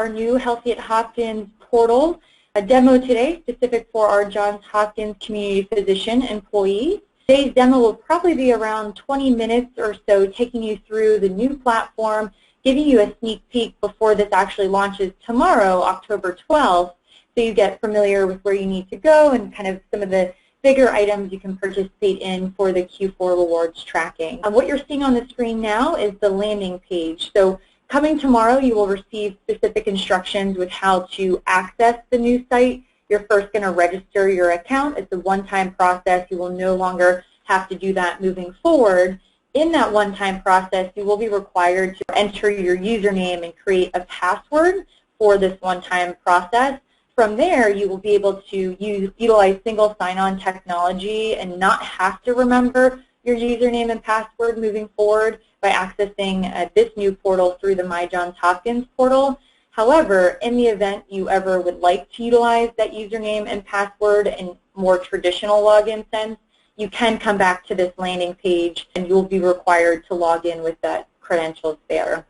our new Healthy at Hopkins portal, a demo today specific for our Johns Hopkins community physician employees. Today's demo will probably be around 20 minutes or so, taking you through the new platform, giving you a sneak peek before this actually launches tomorrow, October 12th, so you get familiar with where you need to go and kind of some of the bigger items you can participate in for the Q4 rewards tracking. What you're seeing on the screen now is the landing page. So coming tomorrow, you will receive specific instructions with how to access the new site. You're first going to register your account. It's a one-time process. You will no longer have to do that moving forward. In that one-time process, you will be required to enter your username and create a password for this one-time process. From there, you will be able to utilize single sign-on technology and not have to remember your username and password moving forward by accessing this new portal through the My Johns Hopkins portal. However, in the event you ever would like to utilize that username and password in more traditional login sense, you can come back to this landing page and you'll be required to log in with that credentials there.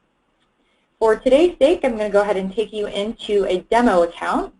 For today's sake, I'm going to go ahead and take you into a demo account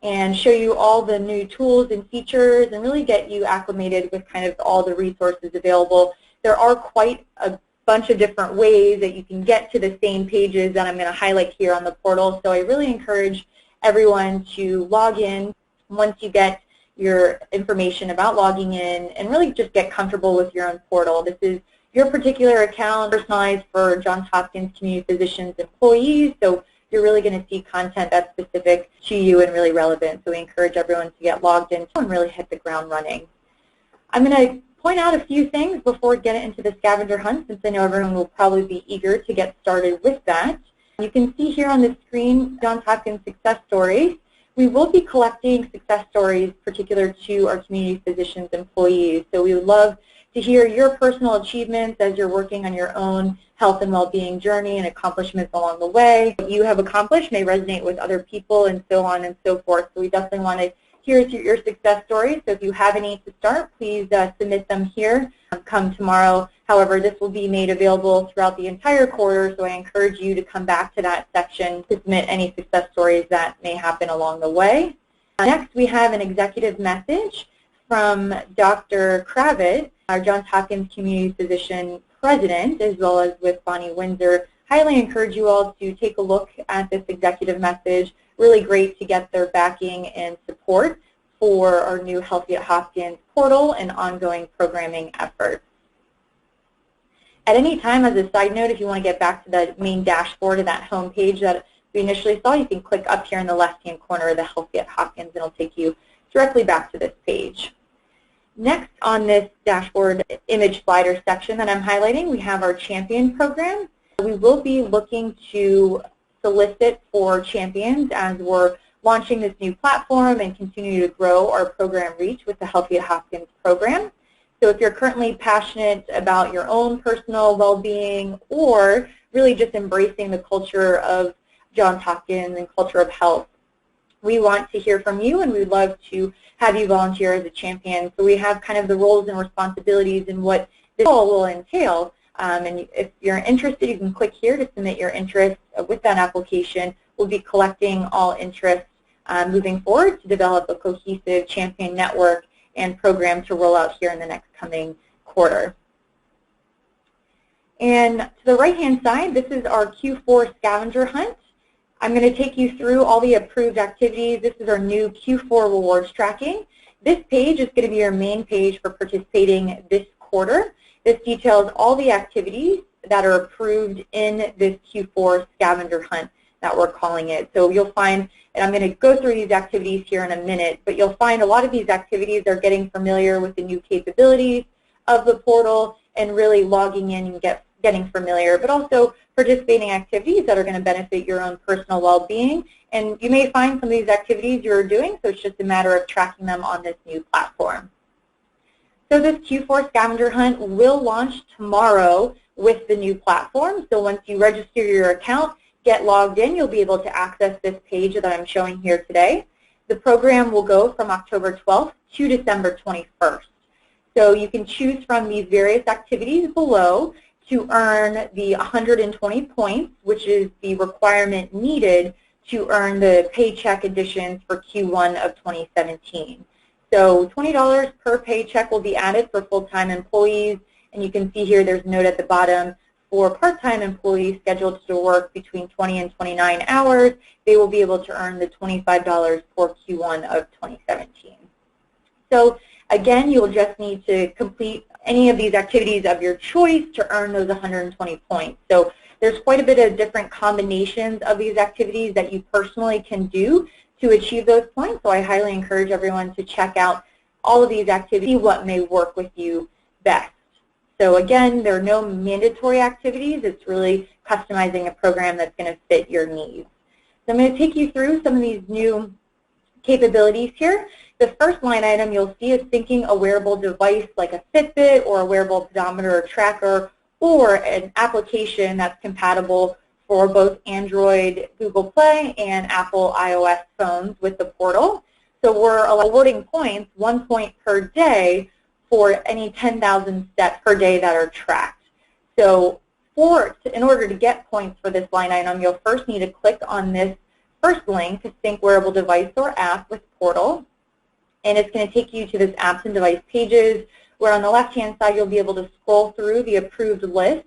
and show you all the new tools and features and really get you acclimated with kind of all the resources available. There are quite a bunch of different ways that you can get to the same pages that I'm going to highlight here on the portal. So I really encourage everyone to log in once you get your information about logging in and really just get comfortable with your own portal. This is your particular account personalized for Johns Hopkins community physicians employees. So you're really going to see content that's specific to you and really relevant. So we encourage everyone to get logged in and really hit the ground running. I'm going to point out a few things before we get into the scavenger hunt, since I know everyone will probably be eager to get started with that. You can see here on the screen Johns Hopkins success stories. We will be collecting success stories particular to our community physicians employees. So we would love to hear your personal achievements as you're working on your own health and well-being journey and accomplishments along the way. What you have accomplished may resonate with other people and so on and so forth. So we definitely want to hear your success stories. So if you have any to start, please submit them here come tomorrow. However, this will be made available throughout the entire quarter, so I encourage you to come back to that section to submit any success stories that may happen along the way. Next, we have an executive message from Dr. Kravitz, our Johns Hopkins Community Physician President, as well as with Bonnie Windsor. Highly encourage you all to take a look at this executive message. Really great to get their backing and support for our new Healthy at Hopkins portal and ongoing programming efforts. At any time, as a side note, if you want to get back to the main dashboard of that home page that we initially saw, you can click up here in the left-hand corner of the Healthy at Hopkins, and it'll take you directly back to this page. Next on this dashboard image slider section that I'm highlighting, we have our champion program. We will be looking to solicit for champions as we're launching this new platform and continue to grow our program reach with the Healthy at Hopkins program. So if you're currently passionate about your own personal well-being or really just embracing the culture of Johns Hopkins and culture of health, we want to hear from you, and we'd love to have you volunteer as a champion. So we have kind of the roles and responsibilities and what this role will entail. And if you're interested, you can click here to submit your interest with that application. We'll be collecting all interest moving forward to develop a cohesive champion network and program to roll out here in the next coming quarter. And to the right-hand side, this is our Q4 scavenger hunt. I'm going to take you through all the approved activities. This is our new Q4 rewards tracking. This page is going to be your main page for participating this quarter. This details all the activities that are approved in this Q4 scavenger hunt that we're calling it. So you'll find, and I'm going to go through these activities here in a minute, but you'll find a lot of these activities are getting familiar with the new capabilities of the portal and really logging in and getting familiar, but also participating activities that are going to benefit your own personal well-being. And you may find some of these activities you're doing, so it's just a matter of tracking them on this new platform. So this Q4 scavenger hunt will launch tomorrow with the new platform. So once you register your account, get logged in, you'll be able to access this page that I'm showing here today. The program will go from October 12th to December 21st. So you can choose from these various activities below to earn the 120 points, which is the requirement needed to earn the paycheck additions for Q1 of 2017. So $20 per paycheck will be added for full-time employees, and you can see here there's a note at the bottom for part-time employees scheduled to work between 20 and 29 hours. They will be able to earn the $25 for Q1 of 2017. So again, you'll just need to complete any of these activities of your choice to earn those 120 points. So there's quite a bit of different combinations of these activities that you personally can do to achieve those points. So I highly encourage everyone to check out all of these activities, see what may work with you best. So again, there are no mandatory activities. It's really customizing a program that's going to fit your needs. So I'm going to take you through some of these new capabilities here. The first line item you'll see is syncing a wearable device like a Fitbit or a wearable pedometer or tracker, or an application that's compatible for both Android, Google Play, and Apple iOS phones with the portal. So we're awarding points, 1 point per day, for any 10,000 steps per day that are tracked. So in order to get points for this line item, you'll first need to click on this first link to sync wearable device or app with portal. And it's going to take you to this apps and device pages, where on the left-hand side you'll be able to scroll through the approved list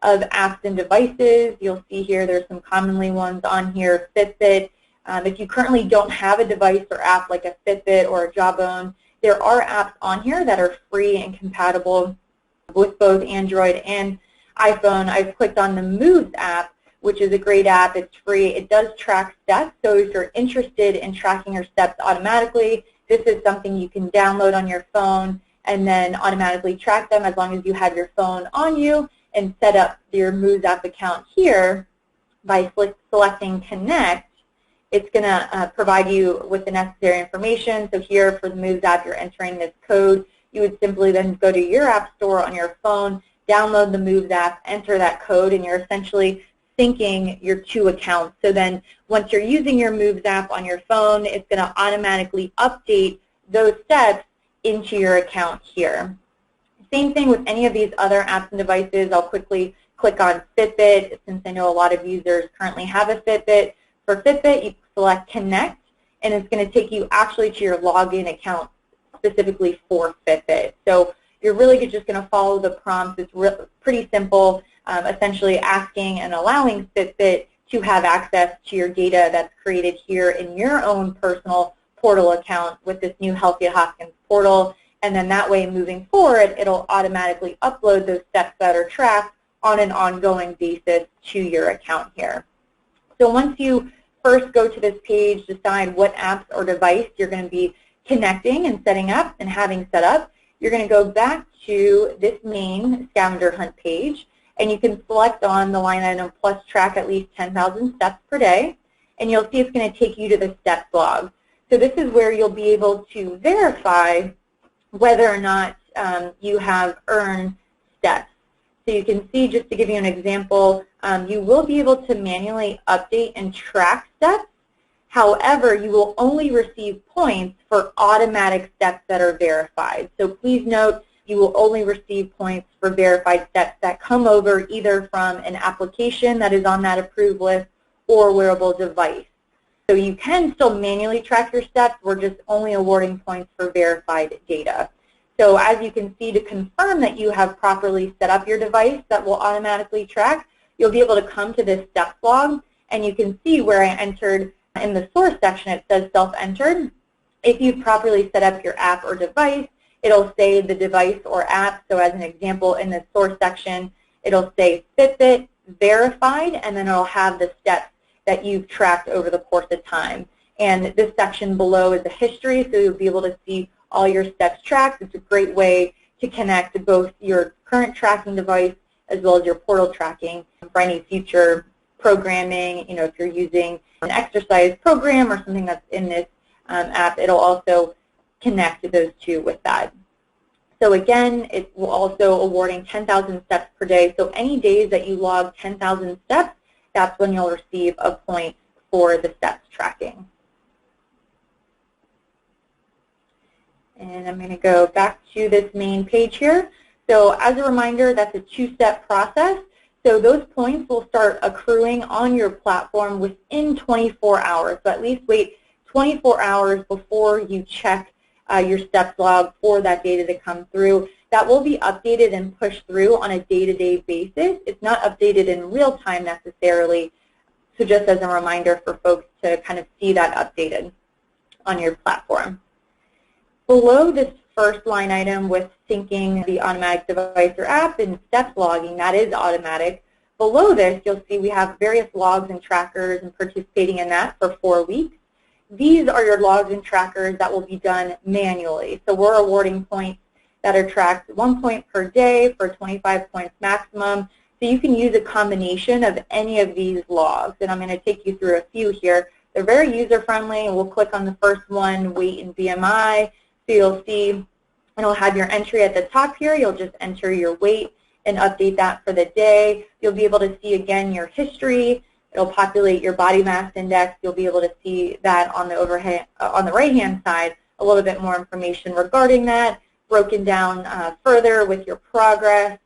of apps and devices. You'll see here there's some commonly ones on here, Fitbit. If you currently don't have a device or app like a Fitbit or a Jawbone, there are apps on here that are free and compatible with both Android and iPhone. I've clicked on the Moves app, which is a great app. It's free. It does track steps, so if you're interested in tracking your steps automatically, this is something you can download on your phone and then automatically track them as long as you have your phone on you, and set up your Moves app account here by selecting Connect. It's going to provide you with the necessary information. So here for the Moves app, you're entering this code. You would simply then go to your app store on your phone, download the Moves app, enter that code, and you're essentially syncing your two accounts. So then once you're using your Moves app on your phone, it's going to automatically update those steps into your account here. Same thing with any of these other apps and devices. I'll quickly click on Fitbit, since I know a lot of users currently have a Fitbit. For Fitbit, you select Connect, and it's going to take you actually to your login account specifically for Fitbit. So you're really just going to follow the prompts. It's pretty simple, essentially asking and allowing Fitbit to have access to your data that's created here in your own personal portal account with this new Healthy at Hopkins portal. And then that way, moving forward, it'll automatically upload those steps that are tracked on an ongoing basis to your account here. So once you first go to this page, decide what apps or device you're going to be connecting and setting up and having set up, you're going to go back to this main scavenger hunt page, and you can select on the line item plus track at least 10,000 steps per day, and you'll see it's going to take you to the steps log. So this is where you'll be able to verify whether or not you have earned steps. So you can see, just to give you an example, you will be able to manually update and track steps. However, you will only receive points for automatic steps that are verified. So please note, you will only receive points for verified steps that come over either from an application that is on that approved list or wearable device. So you can still manually track your steps. We're just only awarding points for verified data. So as you can see, to confirm that you have properly set up your device that will automatically track, you'll be able to come to this steps log, and you can see where I entered in the source section, it says self-entered. If you've properly set up your app or device, it'll say the device or app. So as an example, in the source section, it'll say Fitbit verified, and then it'll have the steps that you've tracked over the course of time. And this section below is a history, so you'll be able to see all your steps tracked. It's a great way to connect both your current tracking device as well as your portal tracking for any future programming. You know, if you're using an exercise program or something that's in this app, it'll also connect those two with that. So again, it will also awarding 10,000 steps per day. So any days that you log 10,000 steps, that's when you'll receive a point for the steps tracking. And I'm going to go back to this main page here. So as a reminder, that's a two-step process. So those points will start accruing on your platform within 24 hours. So at least wait 24 hours before you check your steps log for that data to come through. That will be updated and pushed through on a day-to-day basis. It's not updated in real time necessarily, so just as a reminder for folks to kind of see that updated on your platform. Below this first line item with syncing the automatic device or app and steps logging, that is automatic. Below this, you'll see we have various logs and trackers and participating in that for 4 weeks. These are your logs and trackers that will be done manually. So we're awarding points that are tracked 1 point per day for 25 points maximum. So you can use a combination of any of these logs. And I'm going to take you through a few here. They're very user-friendly, and we'll click on the first one, weight and BMI. So you'll see it'll have your entry at the top here. You'll just enter your weight and update that for the day. You'll be able to see, again, your history. It'll populate your body mass index. You'll be able to see that on the right-hand side, a little bit more information regarding that, broken down further with your progress.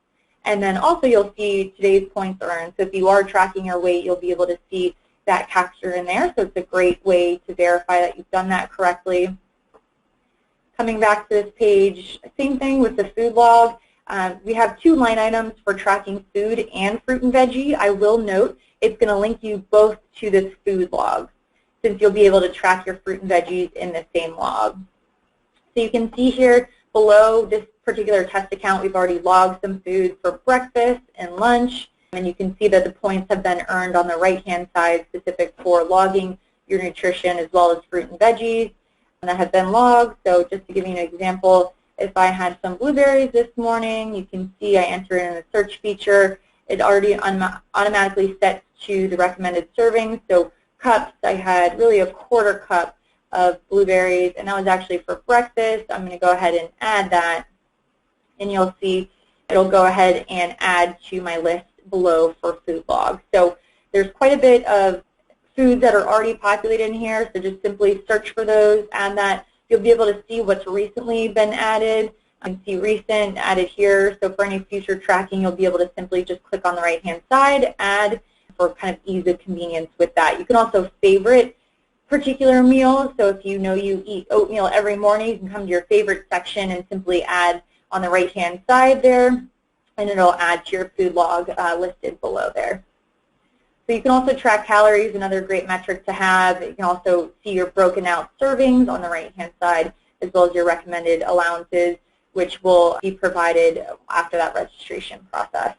And then also you'll see today's points earned. So if you are tracking your weight, you'll be able to see that captured in there. So it's a great way to verify that you've done that correctly. Coming back to this page, same thing with the food log. We have 2 line items for tracking food and fruit and veggie. I will note it's going to link you both to this food log, since you'll be able to track your fruit and veggies in the same log. So you can see here below this particular test account, we've already logged some food for breakfast and lunch, and you can see that the points have been earned on the right-hand side specific for logging your nutrition as well as fruit and veggies that have been logged. So just to give you an example, if I had some blueberries this morning, you can see I entered in the search feature. It already automatically sets to the recommended serving. So cups, I had really a 1/4 cup of blueberries, and that was actually for breakfast. I'm going to go ahead and add that, and you'll see it'll go ahead and add to my list below for food log. So there's quite a bit of foods that are already populated in here, so just simply search for those, add that. You'll be able to see what's recently been added. You can see recent added here, so for any future tracking, you'll be able to simply just click on the right-hand side, add, for kind of ease of convenience with that. You can also favorite particular meals, so if you know you eat oatmeal every morning, you can come to your favorite section and simply add on the right-hand side there, and it'll add to your food log listed below there. So you can also track calories, another great metric to have. You can also see your broken out servings on the right-hand side, as well as your recommended allowances, which will be provided after that registration process.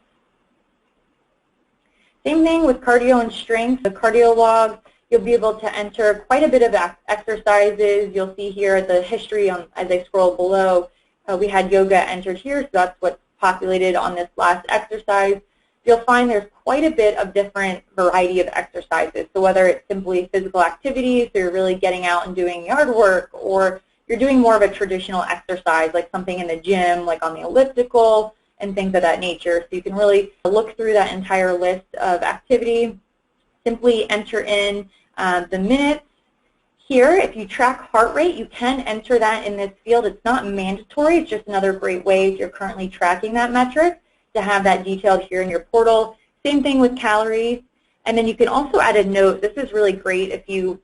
Same thing with cardio and strength. The cardio log, you'll be able to enter quite a bit of exercises. You'll see here the history as I scroll below. We had yoga entered here, so that's what's populated on this last exercise. You'll find there's quite a bit of different variety of exercises. So whether it's simply physical activities, so you're really getting out and doing yard work, or you're doing more of a traditional exercise, like something in the gym, like on the elliptical, and things of that nature. So you can really look through that entire list of activity. Simply enter in the minutes. Here, if you track heart rate, you can enter that in this field. It's not mandatory. It's just another great way if you're currently tracking that metric to have that detailed here in your portal. Same thing with calories. And then you can also add a note. This is really great if you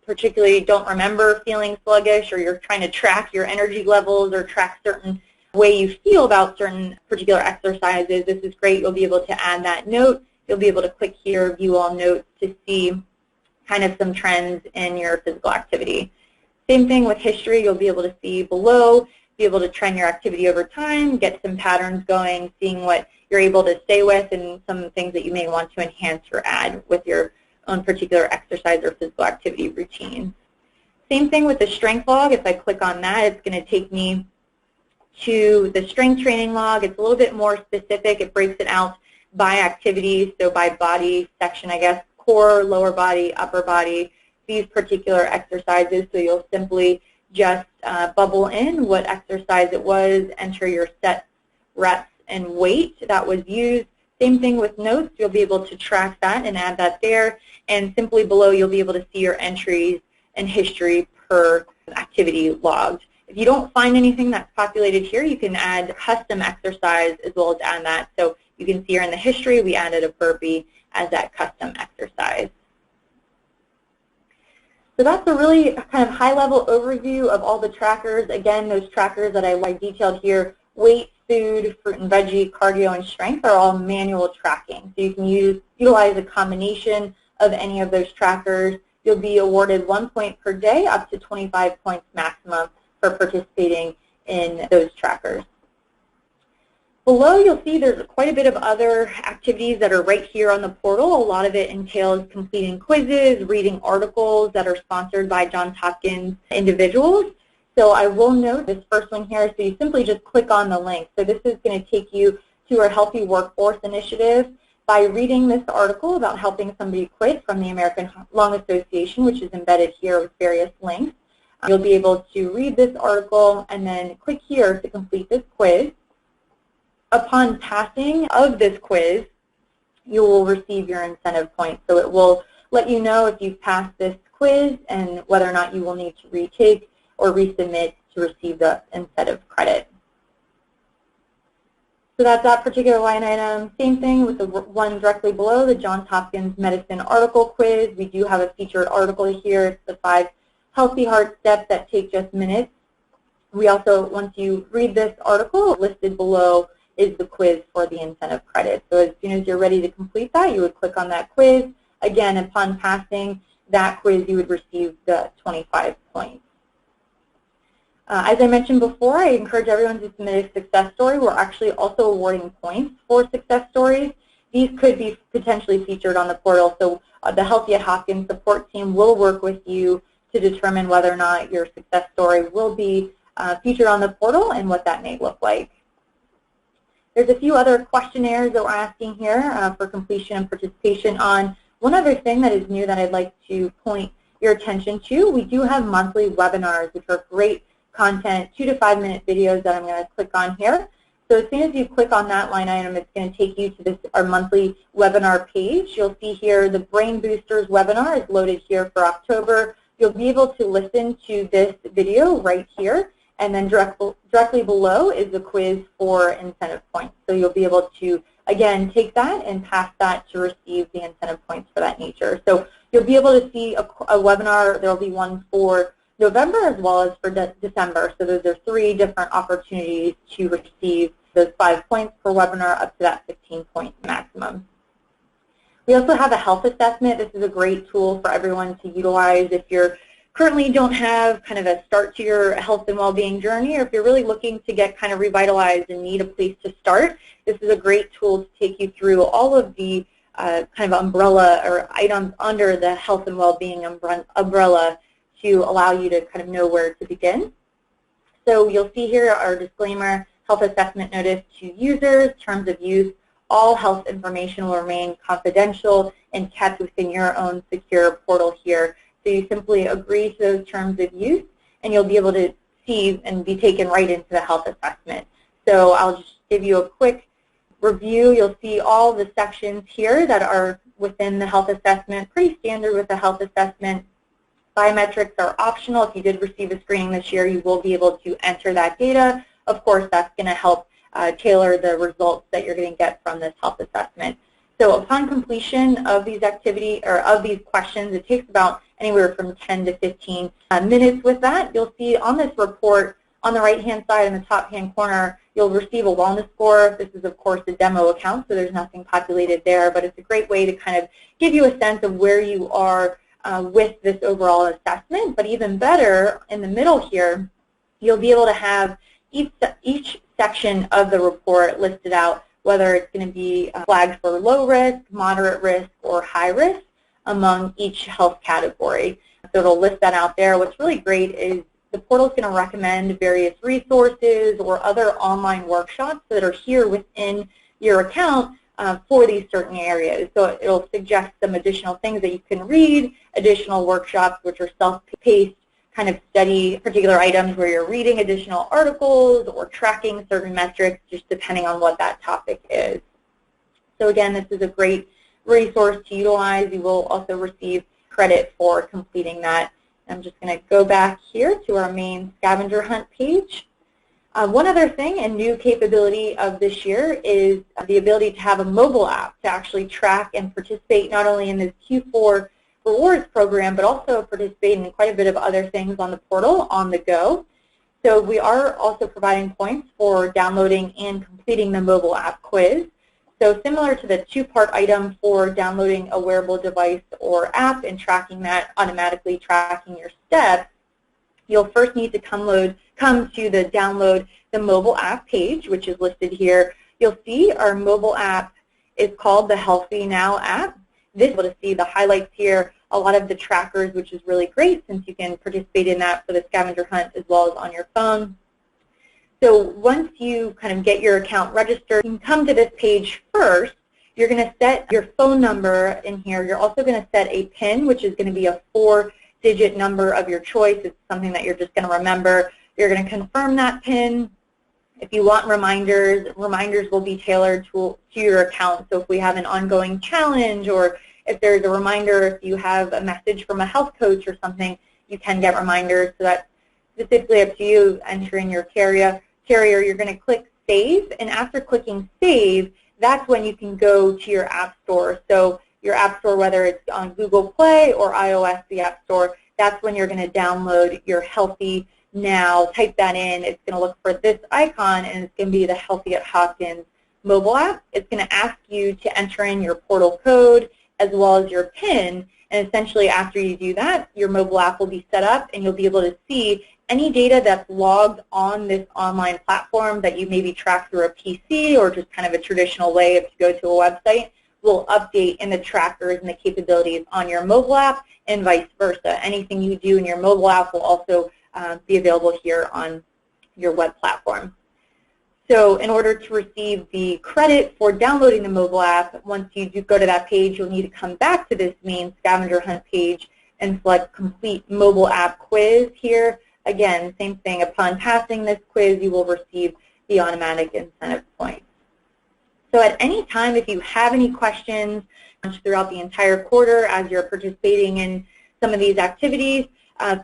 particularly don't remember feeling sluggish, or you're trying to track your energy levels or track certain way you feel about certain particular exercises. This is great. You'll be able to add that note. You'll be able to click here, view all notes, to see kind of some trends in your physical activity. Same thing with history. You'll be able to see below, be able to trend your activity over time, get some patterns going, seeing what you're able to stay with, and some things that you may want to enhance or add with your own particular exercise or physical activity routine. Same thing with the strength log. If I click on that, it's going to take me to the strength training log. It's a little bit more specific. It breaks it out by activity, so by body section, I guess, core, lower body, upper body, these particular exercises. So you'll simply just bubble in what exercise it was, enter your sets, reps, and weight that was used. Same thing with notes. You'll be able to track that and add that there. And simply below, you'll be able to see your entries and history per activity logged. If you don't find anything that's populated here, you can add custom exercise as well as add that. So You can see here in the history, we added a burpee as that custom exercise. So that's a really kind of high-level overview of all the trackers. Again, those trackers that I detailed here, weight, food, fruit and veggie, cardio, and strength are all manual tracking. So you can utilize a combination of any of those trackers. You'll be awarded 1 point per day, up to 25 points maximum for participating in those trackers. Below, you'll see there's quite a bit of other activities that are right here on the portal. A lot of it entails completing quizzes, reading articles that are sponsored by Johns Hopkins individuals. So I will note this first one here, so you simply just click on the link. So this is going to take you to our Healthy Workforce Initiative. By reading this article about helping somebody quit from the American Lung Association, which is embedded here with various links, you'll be able to read this article and then click here to complete this quiz. Upon passing of this quiz, you will receive your incentive points. So it will let you know if you've passed this quiz and whether or not you will need to retake or resubmit to receive the incentive credit. So that's that particular line item. Same thing with the one directly below, the Johns Hopkins Medicine article quiz. We do have a featured article here. It's the 5 healthy heart steps that take just minutes. We also, once you read this article, listed below is the quiz for the incentive credit. So as soon as you're ready to complete that, you would click on that quiz. Again, upon passing that quiz, you would receive the 25 points. As I mentioned before, I encourage everyone to submit a success story. We're actually also awarding points for success stories. These could be potentially featured on the portal. So the Healthy at Hopkins support team will work with you to determine whether or not your success story will be featured on the portal and what that may look like. There's a few other questionnaires that we're asking here for completion and participation on. One other thing that is new that I'd like to point your attention to, we do have monthly webinars, which are great content, 2 to 5 minute videos that I'm going to click on here. So as soon as you click on that line item, it's going to take you to our monthly webinar page. You'll see here the Brain Boosters webinar is loaded here for October. You'll be able to listen to this video right here, and then directly below is the quiz for incentive points. So you'll be able to, again, take that and pass that to receive the incentive points for that nature. So you'll be able to see a webinar. There will be one for November as well as for December. So those are 3 different opportunities to receive those 5 points per webinar up to that 15 point maximum. We also have a health assessment. This is a great tool for everyone to utilize if you're currently don't have kind of a start to your health and well-being journey, or if you're really looking to get kind of revitalized and need a place to start. This is a great tool to take you through all of the kind of umbrella or items under the health and well-being umbrella to allow you to kind of know where to begin. So you'll see here our disclaimer, health assessment notice to users, terms of use. All health information will remain confidential and kept within your own secure portal here. So you simply agree to those terms of use, and you'll be able to see and be taken right into the health assessment. So I'll just give you a quick review. You'll see all the sections here that are within the health assessment, pretty standard with the health assessment. Biometrics are optional. If you did receive a screening this year, you will be able to enter that data. Of course, that's going to help tailor the results that you're going to get from this health assessment. So upon completion of these activities or of these questions, it takes about anywhere from 10 to 15 minutes with that. You'll see on this report on the right-hand side in the top-hand corner, you'll receive a wellness score. This is, of course, a demo account, so there's nothing populated there, but it's a great way to kind of give you a sense of where you are with this overall assessment. But even better, in the middle here, you'll be able to have each section of the report listed out, whether it's going to be flagged for low risk, moderate risk, or high risk among each health category. So it'll list that out there. What's really great is the portal is going to recommend various resources or other online workshops that are here within your account for these certain areas. So it'll suggest some additional things that you can read, additional workshops which are self-paced, kind of study particular items where you're reading additional articles or tracking certain metrics just depending on what that topic is. So again, this is a great resource to utilize. You will also receive credit for completing that. I'm just going to go back here to our main scavenger hunt page. One other thing, a new capability of this year, is the ability to have a mobile app to actually track and participate not only in this Q4 rewards program, but also participate in quite a bit of other things on the portal on the go. So we are also providing points for downloading and completing the mobile app quiz. So similar to the two-part item for downloading a wearable device or app and tracking that, automatically tracking your steps, you'll first need to come to the download the mobile app page, which is listed here. You'll see our mobile app is called the Healthy Now app. This is able to see the highlights here, a lot of the trackers, which is really great since you can participate in that for the scavenger hunt as well as on your phone. So once you kind of get your account registered, you can come to this page first. You're going to set your phone number in here. You're also going to set a PIN, which is going to be a 4-digit number of your choice. It's something that you're just going to remember. You're going to confirm that PIN. If you want reminders, reminders will be tailored to your account. So if we have an ongoing challenge, or if there's a reminder, if you have a message from a health coach or something, you can get reminders. So that's specifically up to you. Enter in your carrier. You're going to click Save, and after clicking Save, that's when you can go to your app store. So your app store, whether it's on Google Play or iOS, the app store, that's when you're going to download your Healthy Now. Type that in. It's going to look for this icon, and it's going to be the Healthy at Hopkins mobile app. It's going to ask you to enter in your portal code as well as your PIN, and essentially after you do that, your mobile app will be set up, and you'll be able to see any data that's logged on this online platform that you maybe track through a PC or just kind of a traditional way if you go to a website will update in the trackers and the capabilities on your mobile app, and vice versa. Anything you do in your mobile app will also be available here on your web platform. So in order to receive the credit for downloading the mobile app, once you do go to that page, you'll need to come back to this main scavenger hunt page and select Complete Mobile App Quiz here. Again, same thing. Upon passing this quiz, you will receive the automatic incentive points. So at any time, if you have any questions throughout the entire quarter as you're participating in some of these activities,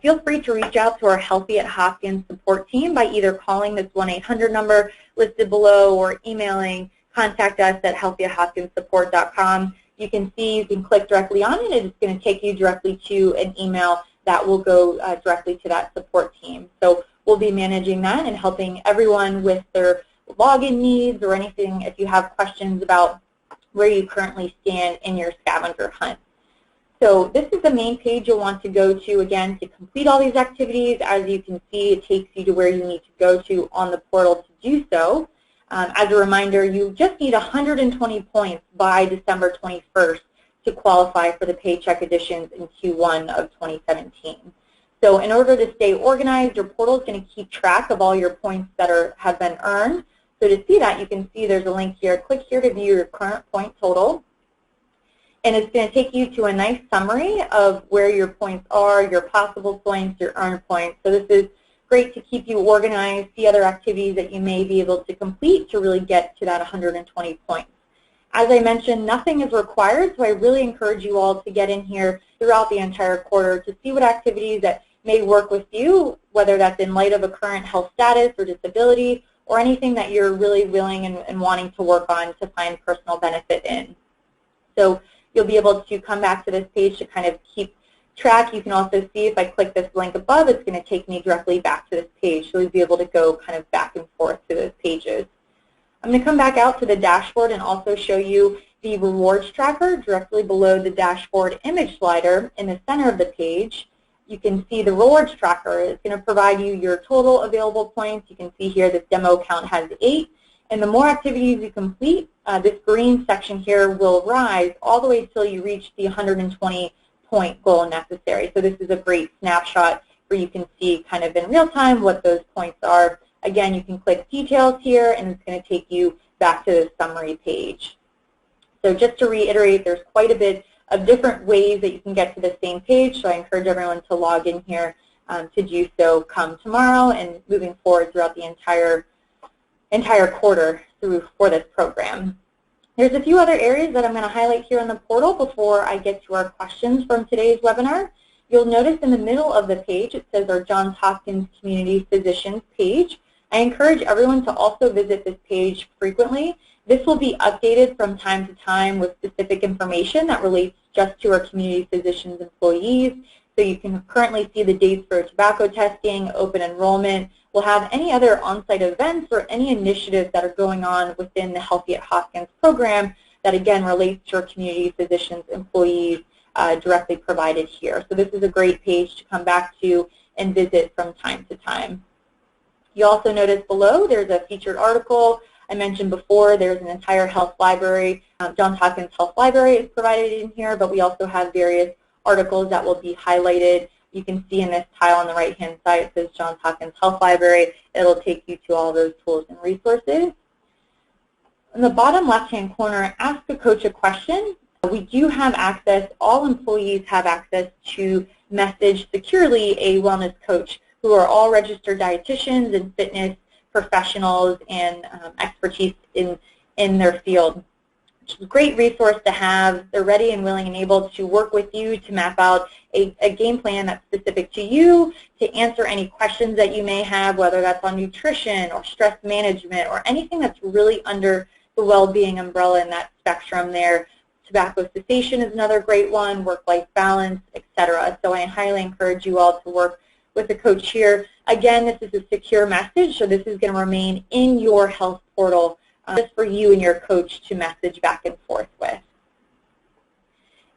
feel free to reach out to our Healthy at Hopkins support team by either calling this 1-800 number listed below or emailing contact us at healthyathopkinssupport.com. You can see, you can click directly on it, and it's going to take you directly to an email that will go directly to that support team. So we'll be managing that and helping everyone with their login needs or anything if you have questions about where you currently stand in your scavenger hunt. So this is the main page you'll want to go to, again, to complete all these activities. As you can see, it takes you to where you need to go to on the portal to do so. As a reminder, you just need 120 points by December 21st to qualify for the paycheck additions in Q1 of 2017. So in order to stay organized, your portal is going to keep track of all your points that have been earned. So to see that, you can see there's a link here. Click here to view your current point total. And it's going to take you to a nice summary of where your points are, your possible points, your earned points. So this is great to keep you organized, see other activities that you may be able to complete to really get to that 120 points. As I mentioned, nothing is required, so I really encourage you all to get in here throughout the entire quarter to see what activities that may work with you, whether that's in light of a current health status or disability, or anything that you're really willing and wanting to work on to find personal benefit in. So you'll be able to come back to this page to kind of keep track. You can also see if I click this link above, it's going to take me directly back to this page. So you'll be able to go kind of back and forth to those pages. I'm going to come back out to the dashboard and also show you the rewards tracker directly below the dashboard image slider in the center of the page. You can see the rewards tracker. It's going to provide you your total available points. You can see here this demo account has 8. And the more activities you complete, this green section here will rise all the way till you reach the 120-point goal necessary. So this is a great snapshot where you can see kind of in real time what those points are. Again, you can click details here, and it's going to take you back to the summary page. So just to reiterate, there's quite a bit of different ways that you can get to the same page, so I encourage everyone to log in here to do so come tomorrow and moving forward throughout the entire quarter for this program. There's a few other areas that I'm going to highlight here on the portal before I get to our questions from today's webinar. You'll notice in the middle of the page it says our Johns Hopkins Community Physicians page. I encourage everyone to also visit this page frequently. This will be updated from time to time with specific information that relates just to our community physicians employees. So you can currently see the dates for tobacco testing, open enrollment. We'll have any other on-site events or any initiatives that are going on within the Healthy at Hopkins program that again relates to our community physicians employees directly provided here. So this is a great page to come back to and visit from time to time. You also notice below there's a featured article. I mentioned before there's an entire health library. Johns Hopkins Health Library is provided in here, but we also have various articles that will be highlighted. You can see in this tile on the right-hand side it says Johns Hopkins Health Library. It'll take you to all those tools and resources. In the bottom left-hand corner, ask a coach a question. We do have access, all employees have access to message securely a wellness coach who are all registered dietitians and fitness professionals and expertise in their field. Which is a great resource to have. They're ready and willing and able to work with you to map out a game plan that's specific to you, to answer any questions that you may have, whether that's on nutrition or stress management or anything that's really under the well-being umbrella in that spectrum there. Tobacco cessation is another great one, work-life balance, etc. So I highly encourage you all to work with a coach here. Again, this is a secure message, so this is going to remain in your health portal just for you and your coach to message back and forth with.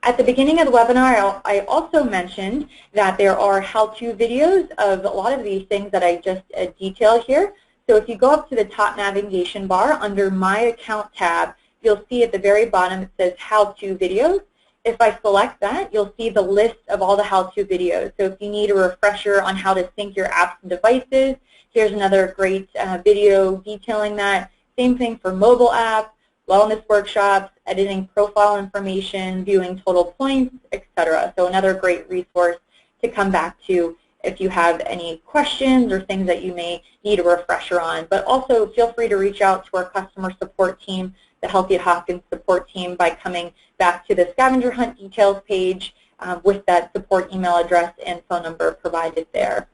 At the beginning of the webinar, I also mentioned that there are how-to videos of a lot of these things that I just detailed here. So if you go up to the top navigation bar under My Account tab, you'll see at the very bottom it says How-to Videos. If I select that, you'll see the list of all the how-to videos. So if you need a refresher on how to sync your apps and devices, here's another great video detailing that. Same thing for mobile apps, wellness workshops, editing profile information, viewing total points, etc. So another great resource to come back to if you have any questions or things that you may need a refresher on. But also feel free to reach out to our customer support team, the Healthy at Hopkins support team, by coming back to the scavenger hunt details page with that support email address and phone number provided there.